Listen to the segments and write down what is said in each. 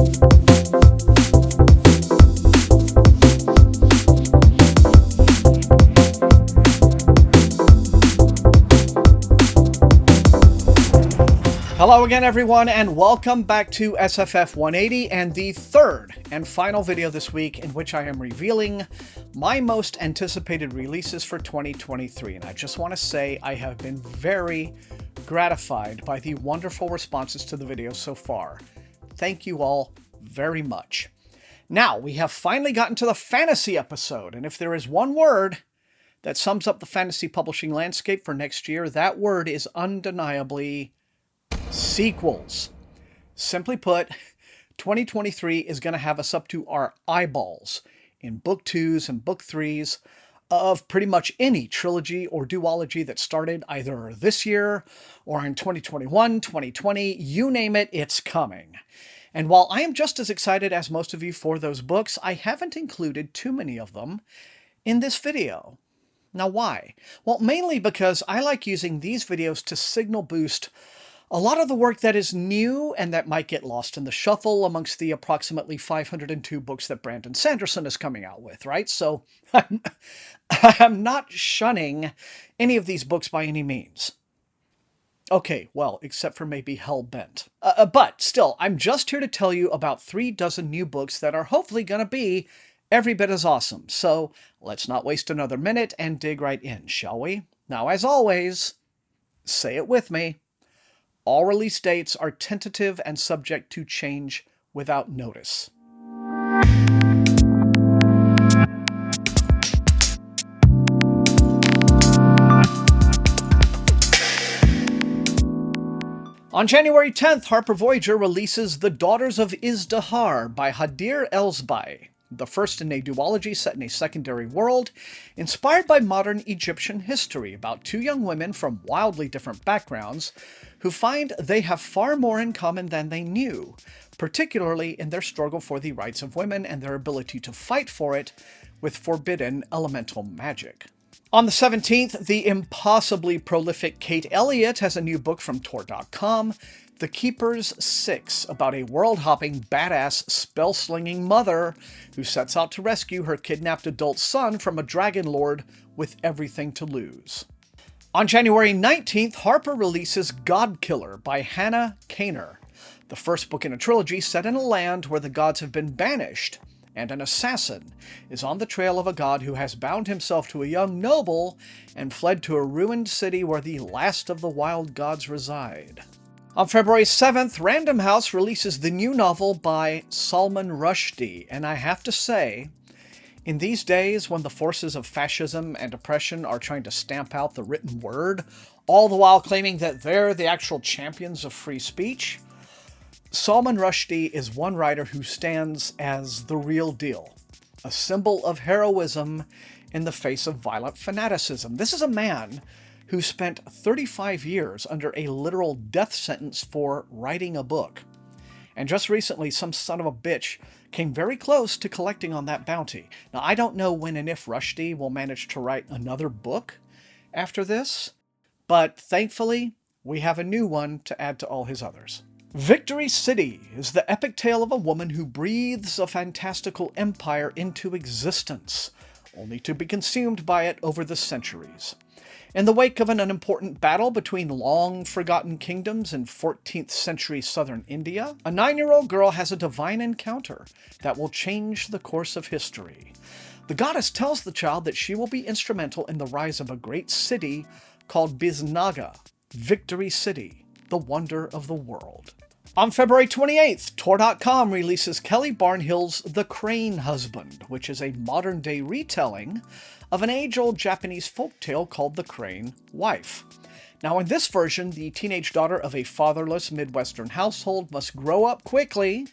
Hello again, everyone, and welcome back to SFF180 and the third and final video this week in which I am revealing my most anticipated releases for 2023. And I just want to say I have been very gratified by the wonderful responses to the video so far. Thank you all very much. Now, we have finally gotten to the fantasy episode, and if there is one word that sums up the fantasy publishing landscape for next year, that word is undeniably sequels. Simply put, 2023 is going to have us up to our eyeballs in book 2s and book 3s of pretty much any trilogy or duology that started either this year or in 2021, 2020, you name it, it's coming. And while I am just as excited as most of you for those books, I haven't included too many of them in this video. Now why? Well, mainly because I like using these videos to signal boost a lot of the work that is new and that might get lost in the shuffle amongst the approximately 502 books that Brandon Sanderson is coming out with, right? So I'm not shunning any of these books by any means. Okay, well, except for maybe Hellbent. But still, I'm just here to tell you about 36 new books that are hopefully going to be every bit as awesome. So let's not waste another minute and dig right in, shall we? Now, as always, say it with me. All release dates are tentative and subject to change without notice. On January 10th, Harper Voyager releases The Daughters of Izdihar by Hadir Elsbai, the first in a duology set in a secondary world, inspired by modern Egyptian history about two young women from wildly different backgrounds who find they have far more in common than they knew, particularly in their struggle for the rights of women and their ability to fight for it with forbidden elemental magic. On the 17th, the impossibly prolific Kate Elliott has a new book from Tor.com, The Keeper's Six, about a world-hopping, badass, spell-slinging mother who sets out to rescue her kidnapped adult son from a dragon lord with everything to lose. On January 19th, Harper releases Godkiller by Hannah Kaner, the first book in a trilogy set in a land where the gods have been banished, and an assassin is on the trail of a god who has bound himself to a young noble and fled to a ruined city where the last of the wild gods reside. On February 7th, Random House releases the new novel by Salman Rushdie, and I have to say, in these days when the forces of fascism and oppression are trying to stamp out the written word, all the while claiming that they're the actual champions of free speech, Salman Rushdie is one writer who stands as the real deal, a symbol of heroism in the face of violent fanaticism. This is a man who spent 35 years under a literal death sentence for writing a book. And just recently, some son of a bitch came very close to collecting on that bounty. Now, I don't know when and if Rushdie will manage to write another book after this, but thankfully, we have a new one to add to all his others. Victory City is the epic tale of a woman who breathes a fantastical empire into existence, only to be consumed by it over the centuries. In the wake of an unimportant battle between long-forgotten kingdoms in 14th century southern India, a 9-year-old girl has a divine encounter that will change the course of history. The goddess tells the child that she will be instrumental in the rise of a great city called Biznaga, Victory City, the wonder of the world. On February 28th, Tor.com releases Kelly Barnhill's The Crane Husband, which is a modern-day retelling of an age-old Japanese folktale called The Crane Wife. Now, in this version, the teenage daughter of a fatherless Midwestern household must grow up quickly,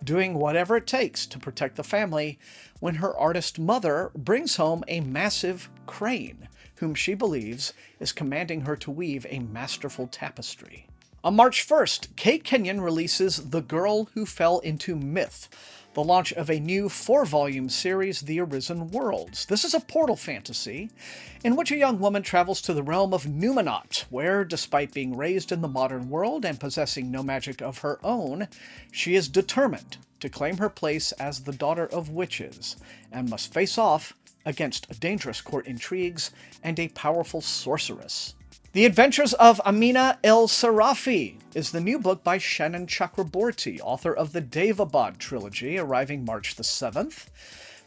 doing whatever it takes to protect the family, when her artist mother brings home a massive crane, whom she believes is commanding her to weave a masterful tapestry. On March 1st, Kate Kenyon releases The Girl Who Fell into Myth, the launch of a new 4-volume series, The Arisen Worlds. This is a portal fantasy in which a young woman travels to the realm of Numenot, where, despite being raised in the modern world and possessing no magic of her own, she is determined to claim her place as the daughter of witches, and must face off against dangerous court intrigues and a powerful sorceress. The Adventures of Amina El Sarafi is the new book by Shannon Chakraborty, author of the Devabad trilogy, arriving March the 7th,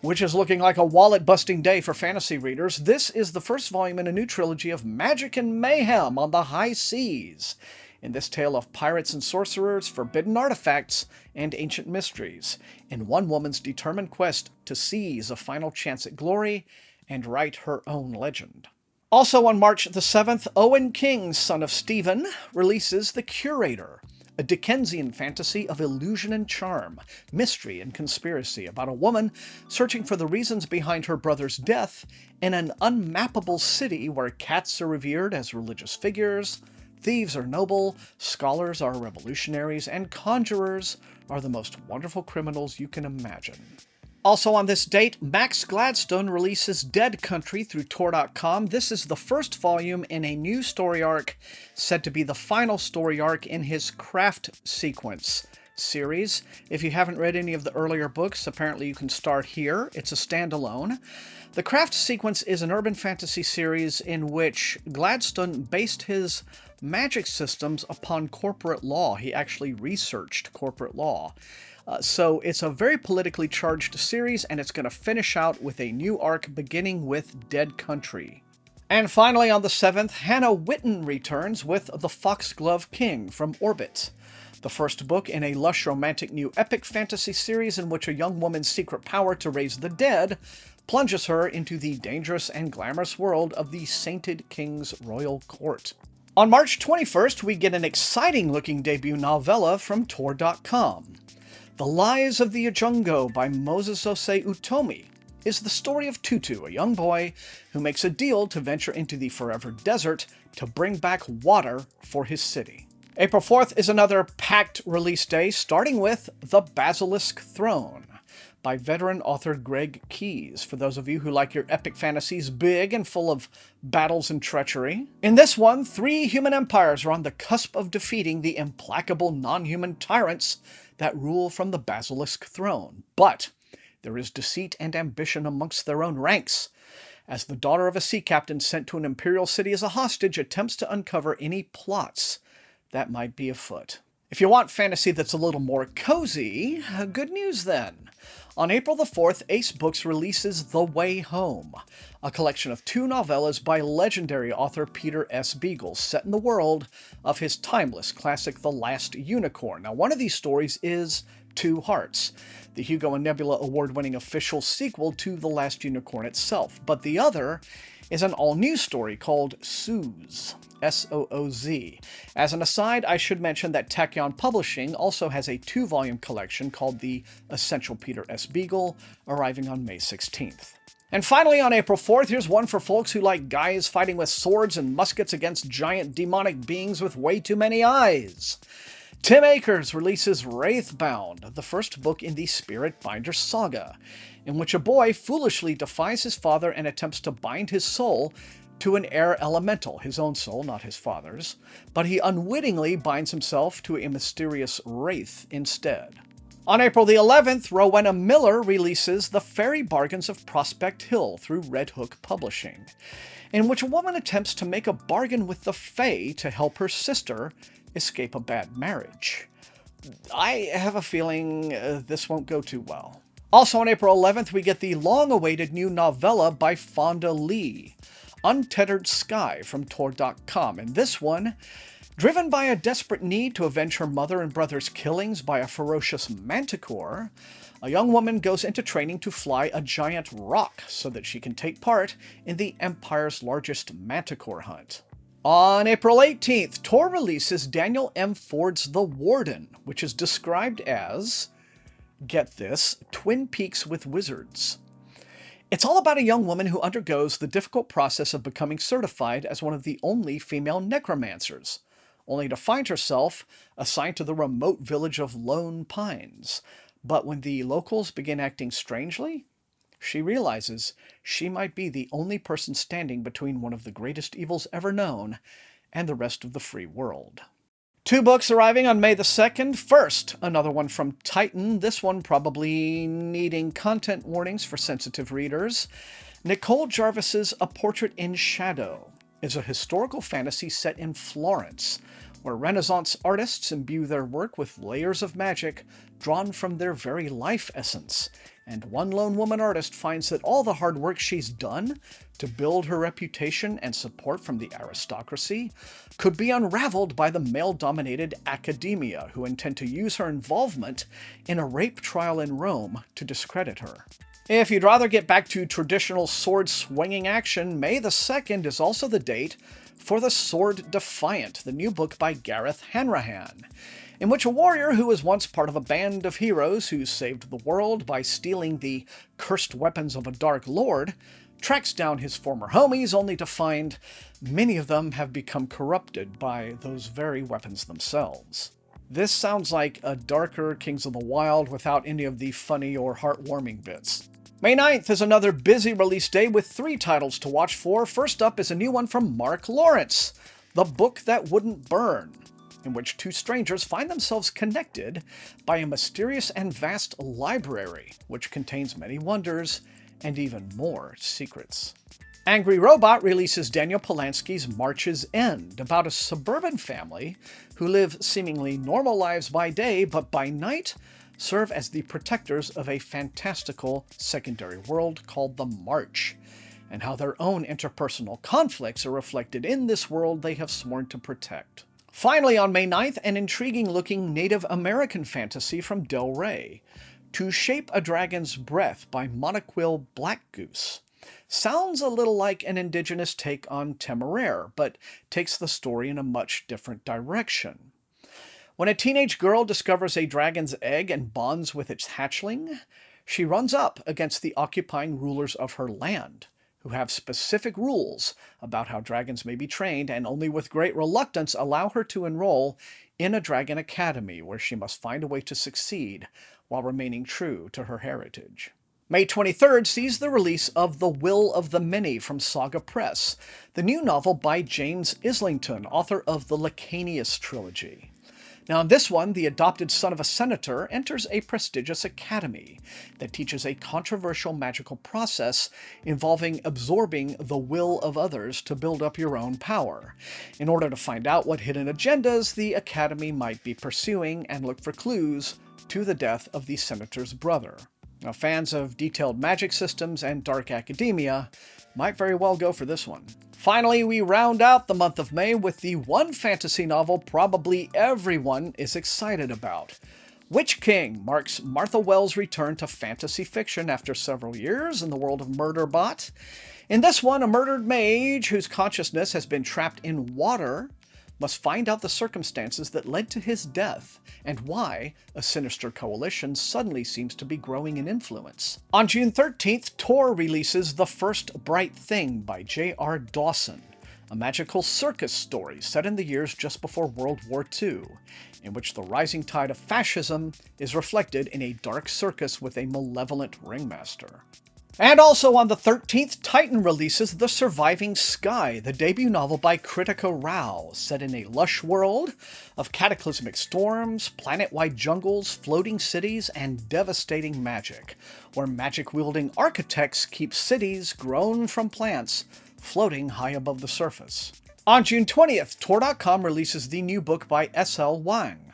which is looking like a wallet-busting day for fantasy readers. This is the first volume in a new trilogy of magic and mayhem on the high seas. In this tale of pirates and sorcerers, forbidden artifacts, and ancient mysteries, in one woman's determined quest to seize a final chance at glory and write her own legend. Also on March the 7th, Owen King, son of Stephen, releases The Curator, a Dickensian fantasy of illusion and charm, mystery and conspiracy about a woman searching for the reasons behind her brother's death in an unmappable city where cats are revered as religious figures, thieves are noble, scholars are revolutionaries, and conjurers are the most wonderful criminals you can imagine. Also on this date, Max Gladstone releases Dead Country through Tor.com. This is the first volume in a new story arc, said to be the final story arc in his Craft Sequence series. If you haven't read any of the earlier books, apparently you can start here. It's a standalone. The Craft Sequence is an urban fantasy series in which Gladstone based his magic systems upon corporate law. He actually researched corporate law. So it's a very politically charged series, and it's going to finish out with a new arc beginning with Dead Country. And finally, on the 7th, Hannah Witten returns with The Foxglove King from Orbit, the first book in a lush romantic new epic fantasy series in which a young woman's secret power to raise the dead plunges her into the dangerous and glamorous world of the Sainted King's royal court. On March 21st, we get an exciting-looking debut novella from Tor.com. The Lies of the Ajungo by Moses Osei Utomi is the story of Tutu, a young boy who makes a deal to venture into the forever desert to bring back water for his city. April 4th is another packed release day, starting with The Basilisk Throne by veteran author Greg Keyes, for those of you who like your epic fantasies big and full of battles and treachery. In this one, 3 human empires are on the cusp of defeating the implacable non-human tyrants that rule from the Basilisk Throne. But there is deceit and ambition amongst their own ranks, as the daughter of a sea captain sent to an imperial city as a hostage attempts to uncover any plots that might be afoot. If you want fantasy that's a little more cozy, good news then. On April the 4th, Ace Books releases The Way Home, a collection of 2 novellas by legendary author Peter S. Beagle, set in the world of his timeless classic The Last Unicorn. Now, one of these stories is Two Hearts, the Hugo and Nebula award-winning official sequel to The Last Unicorn itself, but the other is an all-new story called Sooz, S-O-O-Z. As an aside, I should mention that Tachyon Publishing also has a 2-volume collection called The Essential Peter S. Beagle, arriving on May 16th. And finally, on April 4th, here's one for folks who like guys fighting with swords and muskets against giant demonic beings with way too many eyes. Tim Akers releases Wraithbound, the first book in the Spirit Binder saga, in which a boy foolishly defies his father and attempts to bind his soul to an air elemental, his own soul, not his father's, but he unwittingly binds himself to a mysterious wraith instead. On April the 11th, Rowena Miller releases The Fairy Bargains of Prospect Hill through Red Hook Publishing, in which a woman attempts to make a bargain with the Fae to help her sister escape a bad marriage. I have a feeling this won't go too well. Also on April 11th, we get the long-awaited new novella by Fonda Lee, Untethered Sky from Tor.com. And this one, driven by a desperate need to avenge her mother and brother's killings by a ferocious manticore, a young woman goes into training to fly a giant rock so that she can take part in the Empire's largest manticore hunt. On April 18th, Tor releases Daniel M. Ford's The Warden, which is described as, get this, Twin Peaks with wizards. It's all about a young woman who undergoes the difficult process of becoming certified as one of the only female necromancers, only to find herself assigned to the remote village of Lone Pines. But when the locals begin acting strangely, she realizes she might be the only person standing between one of the greatest evils ever known and the rest of the free world. Two books arriving on May the 2nd. First, another one from Titan, this one probably needing content warnings for sensitive readers. Nicole Jarvis's A Portrait in Shadow is a historical fantasy set in Florence, where Renaissance artists imbue their work with layers of magic drawn from their very life essence, and one lone woman artist finds that all the hard work she's done to build her reputation and support from the aristocracy could be unraveled by the male-dominated academia, who intend to use her involvement in a rape trial in Rome to discredit her. If you'd rather get back to traditional sword-swinging action, May the 2nd is also the date for The Sword Defiant, the new book by Gareth Hanrahan, in which a warrior who was once part of a band of heroes who saved the world by stealing the cursed weapons of a Dark Lord tracks down his former homies only to find many of them have become corrupted by those very weapons themselves. This sounds like a darker Kings of the Wild without any of the funny or heartwarming bits. May 9th is another busy release day with 3 titles to watch for. First up is a new one from Mark Lawrence, The Book That Wouldn't Burn, in which 2 strangers find themselves connected by a mysterious and vast library, which contains many wonders and even more secrets. Angry Robot releases Daniel Polanski's March's End, about a suburban family who live seemingly normal lives by day, but by night serve as the protectors of a fantastical secondary world called the March, and how their own interpersonal conflicts are reflected in this world they have sworn to protect. Finally, on May 9th, an intriguing-looking Native American fantasy from Del Rey, To Shape a Dragon's Breath by Monoquill Blackgoose. Sounds a little like an indigenous take on Temeraire, but takes the story in a much different direction. When a teenage girl discovers a dragon's egg and bonds with its hatchling, she runs up against the occupying rulers of her land, who have specific rules about how dragons may be trained, and only with great reluctance allow her to enroll in a dragon academy where she must find a way to succeed while remaining true to her heritage. May 23rd sees the release of The Will of the Many from Saga Press, the new novel by James Islington, author of the Lacanius trilogy. Now in this one, the adopted son of a senator enters a prestigious academy that teaches a controversial magical process involving absorbing the will of others to build up your own power, in order to find out what hidden agendas the academy might be pursuing and look for clues to the death of the senator's brother. Now, fans of detailed magic systems and dark academia might very well go for this one. Finally, we round out the month of May with the one fantasy novel probably everyone is excited about. Witch King marks Martha Wells' return to fantasy fiction after several years in the world of Murderbot. In this one, a murdered mage whose consciousness has been trapped in water must find out the circumstances that led to his death, and why a sinister coalition suddenly seems to be growing in influence. On June 13th, Tor releases The First Bright Thing by J.R. Dawson, a magical circus story set in the years just before World War II, in which the rising tide of fascism is reflected in a dark circus with a malevolent ringmaster. And also on the 13th, Titan releases The Surviving Sky, the debut novel by Kritika Rao, set in a lush world of cataclysmic storms, planet-wide jungles, floating cities, and devastating magic, where magic-wielding architects keep cities grown from plants floating high above the surface. On June 20th, Tor.com releases the new book by S.L. Wang,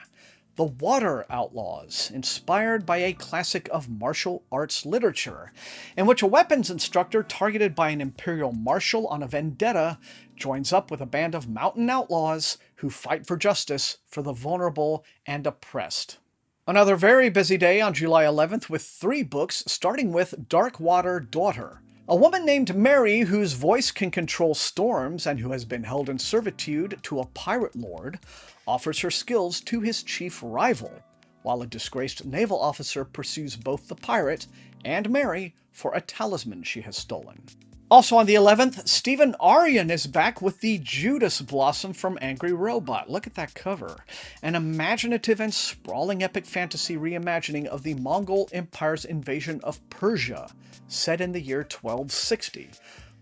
The Water Outlaws, inspired by a classic of martial arts literature, in which a weapons instructor targeted by an imperial marshal on a vendetta joins up with a band of mountain outlaws who fight for justice for the vulnerable and oppressed. Another very busy day on July 11th with 3 books, starting with Darkwater Daughter. A woman named Mary, whose voice can control storms and who has been held in servitude to a pirate lord, offers her skills to his chief rival, while a disgraced naval officer pursues both the pirate and Mary for a talisman she has stolen. Also on the 11th, Stephen Aryan is back with the Judas Blossom from Angry Robot. Look at that cover. An imaginative and sprawling epic fantasy reimagining of the Mongol Empire's invasion of Persia, set in the year 1260,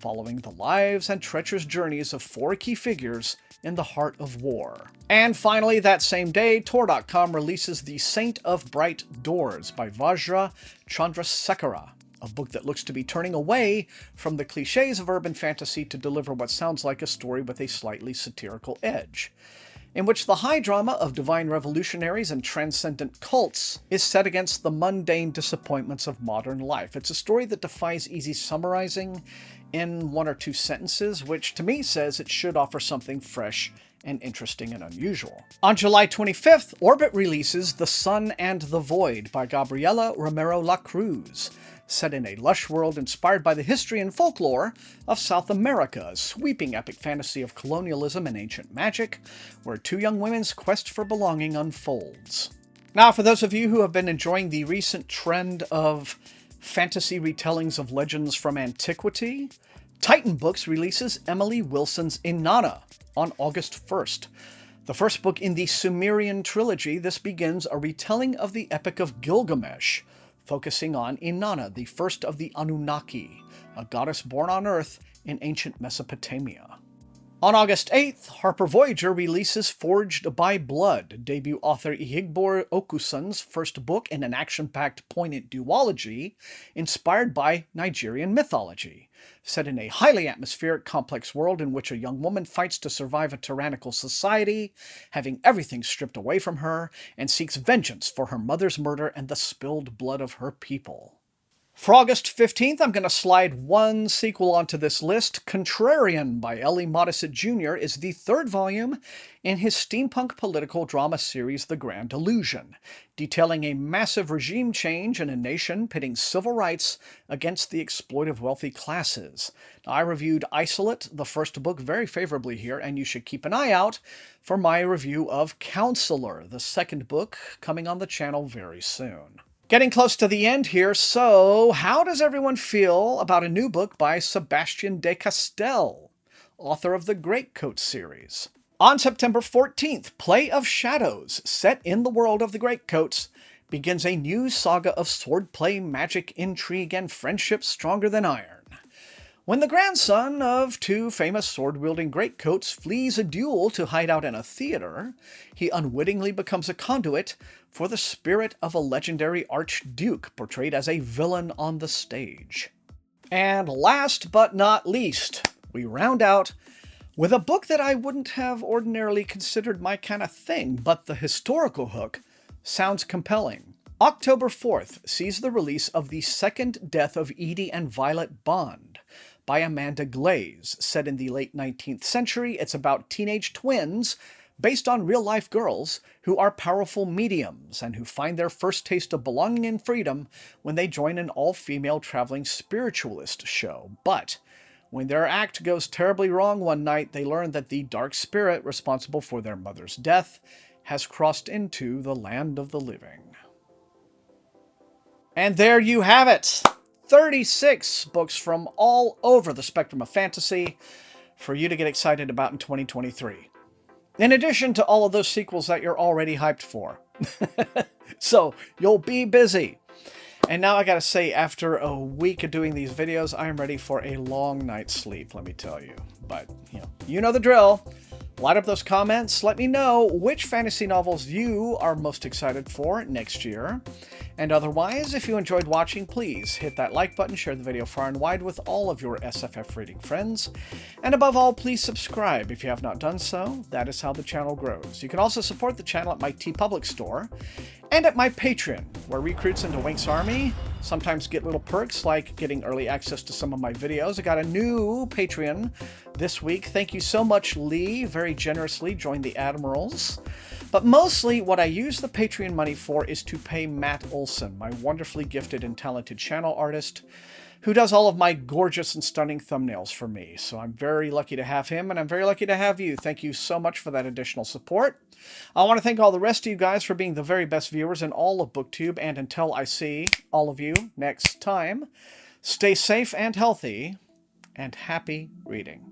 following the lives and treacherous journeys of 4 key figures in the heart of war. And finally, that same day, Tor.com releases The Saint of Bright Doors by Vajra Chandrasekhara, a book that looks to be turning away from the cliches of urban fantasy to deliver what sounds like a story with a slightly satirical edge, in which the high drama of divine revolutionaries and transcendent cults is set against the mundane disappointments of modern life. It's a story that defies easy summarizing in 1 or 2 sentences, which to me says it should offer something fresh and interesting and unusual. On July 25th, Orbit releases The Sun and the Void by Gabriela Romero Lacruz, set in a lush world inspired by the history and folklore of South America, a sweeping epic fantasy of colonialism and ancient magic, where 2 young women's quest for belonging unfolds. Now, for those of you who have been enjoying the recent trend of fantasy retellings of legends from antiquity, Titan Books releases Emily Wilson's Inanna on August 1st. The first book in the Sumerian trilogy, this begins a retelling of the Epic of Gilgamesh, focusing on Inanna, the first of the Anunnaki, a goddess born on Earth in ancient Mesopotamia. On August 8th, Harper Voyager releases Forged by Blood, debut author Ihigbor Okusun's first book in an action-packed, poignant duology inspired by Nigerian mythology, set in a highly atmospheric, complex world in which a young woman fights to survive a tyrannical society, having everything stripped away from her, and seeks vengeance for her mother's murder and the spilled blood of her people. For August 15th, I'm going to slide 1 sequel onto this list. Contrarian by L.E. Modesitt Jr. is the 3rd volume in his steampunk political drama series The Grand Illusion, detailing a massive regime change in a nation pitting civil rights against the exploitive wealthy classes. Now, I reviewed Isolate, the first book, very favorably here, and you should keep an eye out for my review of Counselor, the 2nd book, coming on the channel very soon. Getting close to the end here, so how does everyone feel about a new book by Sebastian de Castell, author of the Greatcoat series? On September 14th, Play of Shadows, set in the world of the Greatcoats, begins a new saga of swordplay, magic, intrigue, and friendship stronger than iron. When the grandson of 2 famous sword-wielding greatcoats flees a duel to hide out in a theater, he unwittingly becomes a conduit for the spirit of a legendary archduke portrayed as a villain on the stage. And last but not least, we round out with a book that I wouldn't have ordinarily considered my kind of thing, but the historical hook sounds compelling. October 4th sees the release of The Second Death of Edie and Violet Bond by Amanda Glaze. Set in the late 19th century, it's about teenage twins based on real-life girls who are powerful mediums and who find their first taste of belonging and freedom when they join an all-female traveling spiritualist show. But when their act goes terribly wrong one night, they learn that the dark spirit responsible for their mother's death has crossed into the land of the living. And there you have it! 36 books from all over the spectrum of fantasy for you to get excited about in 2023. In addition to all of those sequels that you're already hyped for. So, you'll be busy. And now I gotta say, after a week of doing these videos, I am ready for a long night's sleep, let me tell you. But, you know the drill. Light up those comments. Let me know which fantasy novels you are most excited for next year. And otherwise, if you enjoyed watching, please hit that like button, share the video far and wide with all of your SFF reading friends. And above all, please subscribe if you have not done so. That is how the channel grows. You can also support the channel at my TeePublic store and at my Patreon, where recruits into Wink's Army sometimes get little perks like getting early access to some of my videos. I got a new Patreon this week. Thank you so much, Lee. Very generously joined the Admirals. But mostly what I use the Patreon money for is to pay Matt Olson, my wonderfully gifted and talented channel artist, who does all of my gorgeous and stunning thumbnails for me. So I'm very lucky to have him, and I'm very lucky to have you. Thank you so much for that additional support. I want to thank all the rest of you guys for being the very best viewers in all of BookTube, and until I see all of you next time, stay safe and healthy, and happy reading.